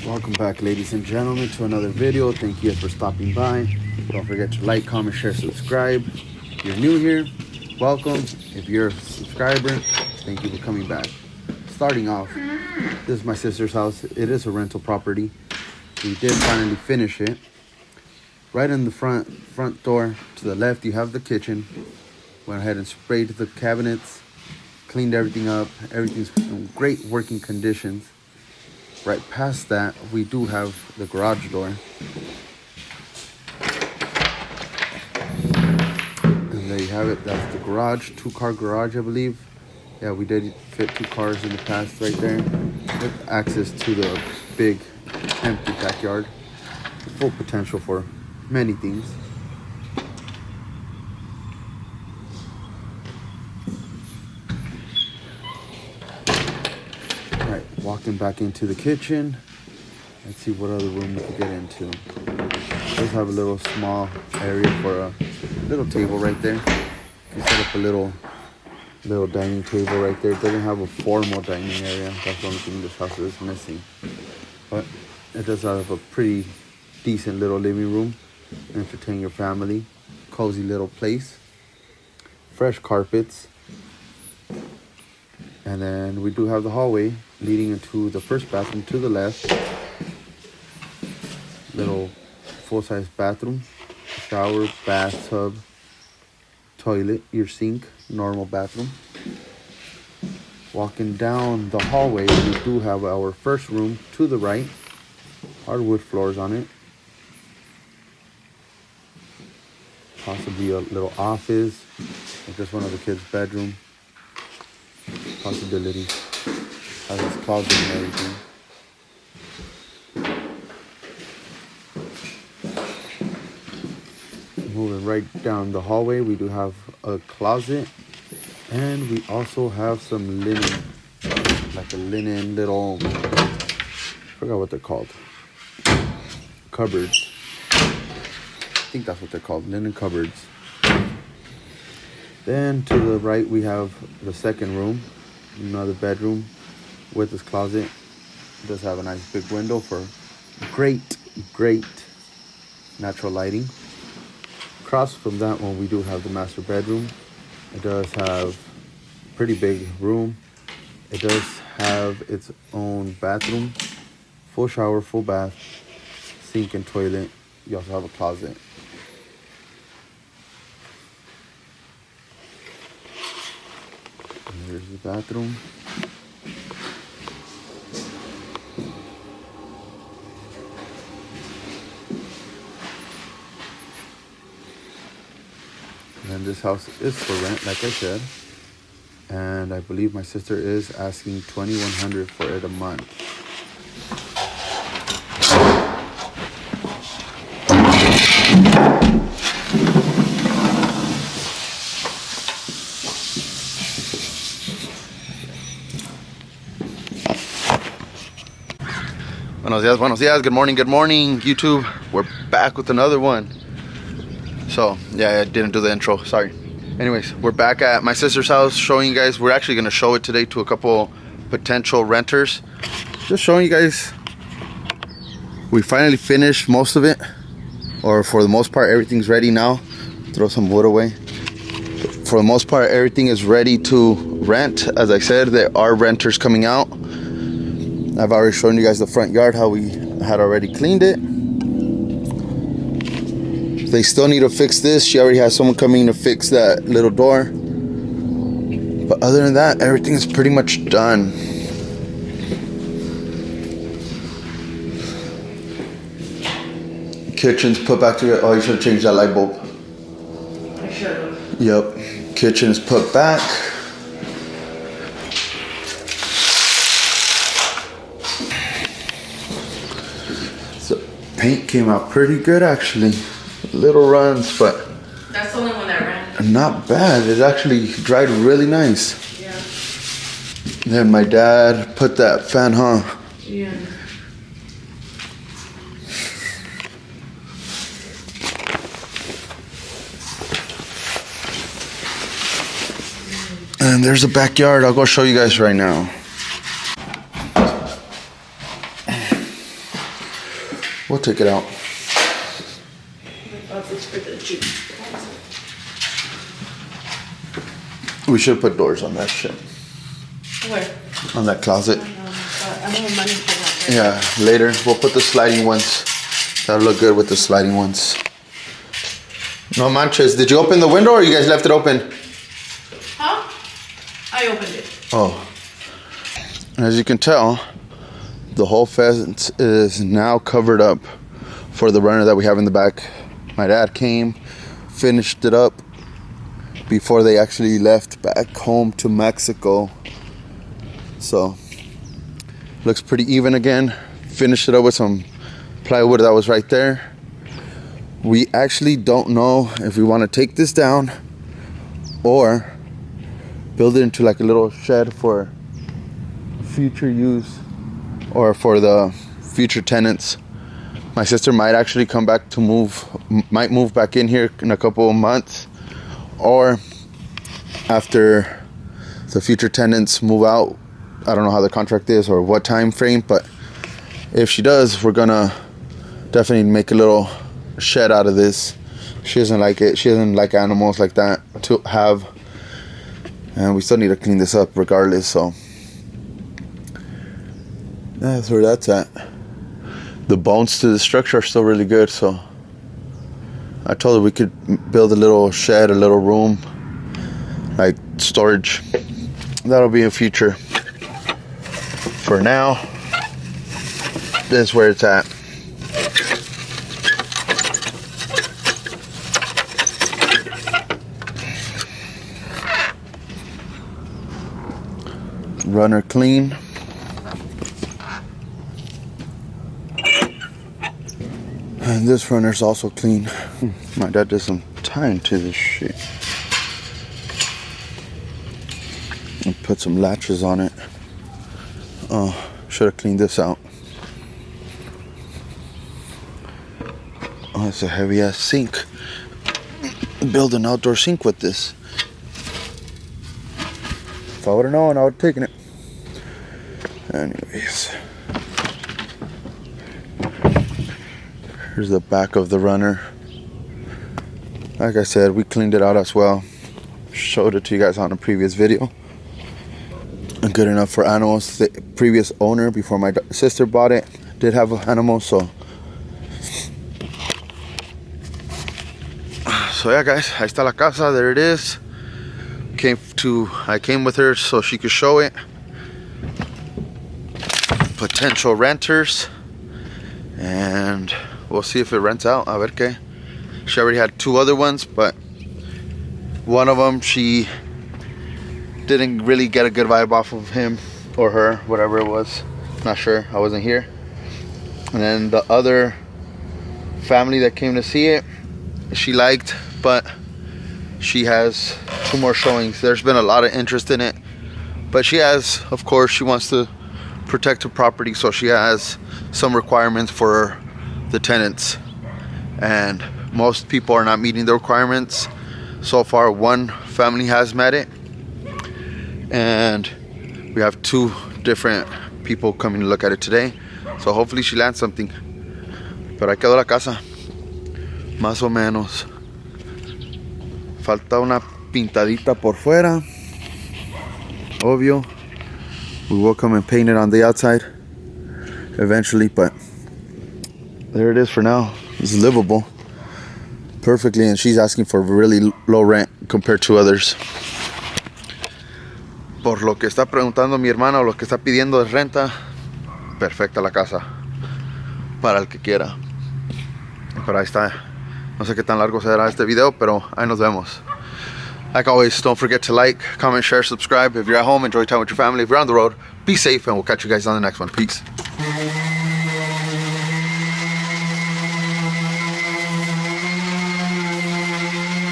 Welcome back, ladies and gentlemen, to another video. Thank you for stopping by. Don't forget to like, comment, share, subscribe. If you're new here, welcome. If you're a subscriber, thank you for coming back. Starting off, this is my sister's house. It is a rental property. We did finally finish it. Right in the front door to the left, you have the kitchen. Went ahead and sprayed the cabinets, cleaned everything up. Everything's in great working conditions. Right past that, we do have the garage door. And there you have it. That's the garage, 2-car garage, I believe. Yeah, we did fit 2 cars in the past right there. With access to the big empty backyard. Full potential for many things. Alright, walking back into the kitchen. Let's see what other room we could get into. It does have a little small area for a little table right there. You set up a little dining table right there. It doesn't have a formal dining area. That's the only thing this house is missing. But it does have a pretty decent little living room. Entertain your family. Cozy little place. Fresh carpets. And then we do have the hallway leading into the first bathroom to the left. Little full-size bathroom. Shower, bathtub, toilet, your sink, normal bathroom. Walking down the hallway, we do have our first room to the right. Hardwood floors on it. Possibly a little office, or just one of the kids' bedroom. Possibility. Has its closet and everything. Moving right down the hallway, we do have a closet, and we also have some linen, like a linen little, I forgot what they're called, cupboards. I think that's what they're called, linen cupboards. Then to the right, we have the second room, another bedroom with this closet. It does have a nice big window for great natural lighting. Across from that one, we do have the master bedroom. It does have a pretty big room. It does have its own bathroom, full shower, full bath, sink and toilet. You also have a closet. And here's the bathroom. And this house is for rent, like I said. And I believe my sister is asking $2,100 for it a month. Buenos dias, good morning, YouTube. We're back with another one. So, yeah, I didn't do the intro, sorry. Anyways, we're back at my sister's house showing you guys. We're actually going to show it today to a couple potential renters. Just showing you guys. We finally finished most of it. Or for the most part, everything's ready now. Throw some wood away. For the most part, everything is ready to rent. As I said, there are renters coming out. I've already shown you guys the front yard, how we had already cleaned it. They still need to fix this. She already has someone coming to fix that little door. But other than that, everything is pretty much done. Kitchen's put back together. Oh, you should have changed that light bulb. I should have. Yep. Kitchen is put back. So paint came out pretty good actually. Little runs, but that's the only one that ran. Not bad. It actually dried really nice. Yeah. Then my dad put that fan, huh? Yeah. And there's a backyard. I'll go show you guys right now. We'll take it out. We should put doors on that shit. Where? On that closet. I don't have money for that. Yeah, later. We'll put the sliding ones. That'll look good with the sliding ones. No manches. Did you open the window or you guys left it open? Huh? I opened it. Oh. As you can tell, the whole fence is now covered up for the runner that we have in the back. My dad came, finished it up before they actually left back home to Mexico. So, looks pretty even again. Finished it up with some plywood that was right there. We actually don't know if we want to take this down or build it into like a little shed for future use or for the future tenants. My sister might actually come back to might move back in here in a couple of months, or after the future tenants move out. I don't know how the contract is or what time frame, but if she does, we're gonna definitely make a little shed out of this. She doesn't like it. She doesn't like animals like that to have, and we still need to clean this up regardless. So that's where that's at. The bones to the structure are still really good, so I told her we could build a little shed, a little room, like storage. That'll be a future. For now, this is where it's at. Runner clean. And this runner's also clean. My dad did some tying to this shit. And put some latches on it. Oh, should have cleaned this out. Oh, it's a heavy ass sink. Build an outdoor sink with this. If I would have known, I would have taken it. Anyways. Here's the back of the runner. Like I said, we cleaned it out as well. Showed it to you guys on a previous video. And good enough for animals. The previous owner, before my sister bought it, did have animals, so. So yeah, guys, ahí está la casa. There it is. I came with her so she could show it. Potential renters. And we'll see if it rents out. A ver qué. She already had 2 other ones, but one of them she didn't really get a good vibe off of him or her, whatever it was. Not sure. I wasn't here. And then the other family that came to see it, she liked, but she has 2 more showings. There's been a lot of interest in it, but she has, of course, she wants to protect her property, so she has some requirements for the tenants, and most people are not meeting the requirements. So far, 1 family has met it, and we have 2 different people coming to look at it today, so hopefully she lands something. Pero ahí quedó la casa, más o menos. Falta una pintadita por fuera, obvio. We will come and paint it on the outside eventually, but there it is for now. It's livable perfectly, and she's asking for really low rent compared to others. Por lo que está preguntando mi hermana, o lo que está pidiendo de renta, perfecta la casa para el que quiera. Pero ahí está. No sé qué tan largo será este video, pero ahí nos vemos. Like always, don't forget to like, comment, share, subscribe. If you're at home, enjoy time with your family. If you're on the road, be safe, and we'll catch you guys on the next one. Peace.